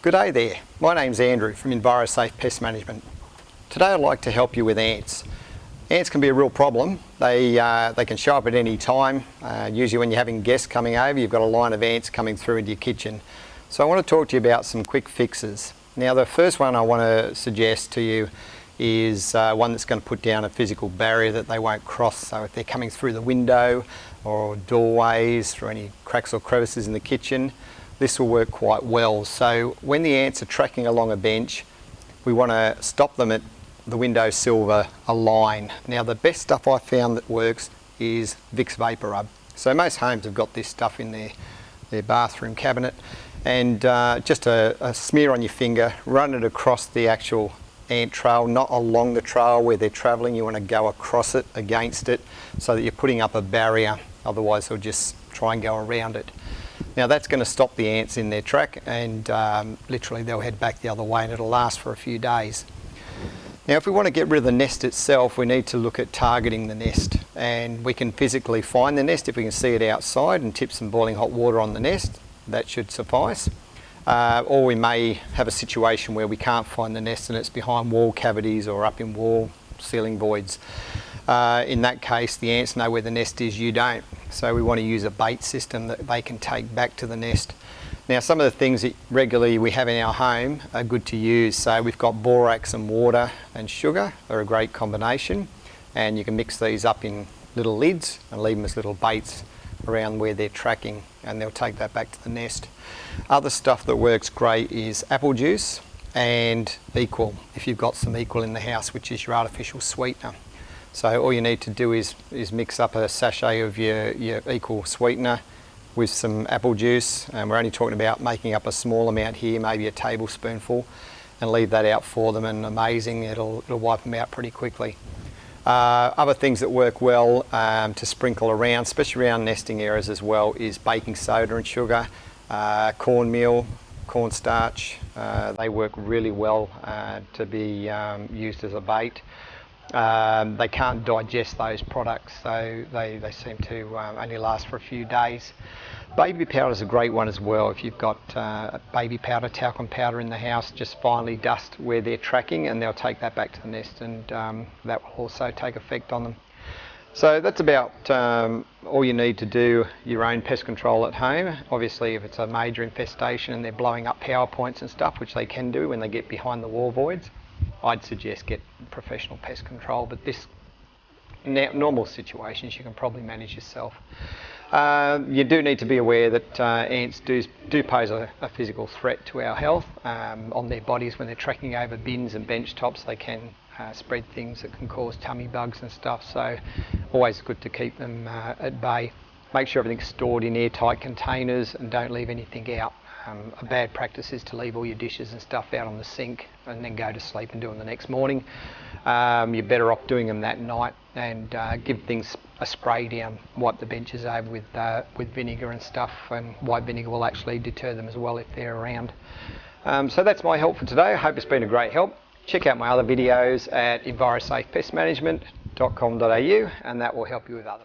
Good day there, my name's Andrew from Envirosafe Pest Management. Today I'd like to help you with ants. Ants can be a real problem. They can show up at any time. Usually when you're having guests coming over, you've got a line of ants coming through into your kitchen. So I want to talk to you about some quick fixes. Now the first one I want to suggest to you is one that's going to put down a physical barrier that they won't cross. So if they're coming through the window or doorways, through any cracks or crevices in the kitchen, this will work quite well. So when the ants are tracking along a bench, we want to stop them at the windowsill of a line. Now the best stuff I found that works is Vicks Vapor Rub. So most homes have got this stuff in their bathroom cabinet, and just a smear on your finger, run it across the actual ant trail, not along the trail where they're travelling. You want to go across it, against it, so that you're putting up a barrier, otherwise they'll just try and go around it. Now that's going to stop the ants in their track, and literally they'll head back the other way, and it'll last for a few days. Now if we want to get rid of the nest itself, we need to look at targeting the nest, and we can physically find the nest if we can see it outside and tip some boiling hot water on the nest. That should suffice. Or we may have a situation where we can't find the nest and it's behind wall cavities or up in wall ceiling voids. In that case, the ants know where the nest is, you don't. So we want to use a bait system that they can take back to the nest. Now some of the things that regularly we have in our home are good to use. So we've got borax and water and sugar. They're a great combination, and you can mix these up in little lids and leave them as little baits around where they're tracking, and they'll take that back to the nest. Other stuff that works great is apple juice and equal, if you've got some equal in the house, which is your artificial sweetener. So all you need to do is mix up a sachet of your equal sweetener with some apple juice, and we're only talking about making up a small amount here, maybe a tablespoonful, and leave that out for them, and amazing, it'll wipe them out pretty quickly. Other things that work well to sprinkle around, especially around nesting areas as well, is baking soda and sugar, cornmeal, cornstarch. They work really well to be used as a bait. They can't digest those products, so they seem to only last for a few days. Baby powder is a great one as well. If you've got baby powder, talcum powder in the house, just finely dust where they're tracking, and they'll take that back to the nest, and that will also take effect on them. So that's about all you need to do your own pest control at home. Obviously if it's a major infestation and they're blowing up power points and stuff, which they can do when they get behind the wall voids, I'd suggest get professional pest control, but this normal situations you can probably manage yourself. You do need to be aware that ants do pose a physical threat to our health. On their bodies, when they're tracking over bins and bench tops, they can spread things that can cause tummy bugs and stuff, so always good to keep them at bay. Make sure everything's stored in airtight containers and don't leave anything out. A bad practice is to leave all your dishes and stuff out on the sink and then go to sleep and do them the next morning. You're better off doing them that night, and give things a spray down, wipe the benches over with vinegar and stuff, and white vinegar will actually deter them as well if they're around. So that's my help for today. I hope it's been a great help. Check out my other videos at envirosafepestmanagement.com.au, and that will help you with other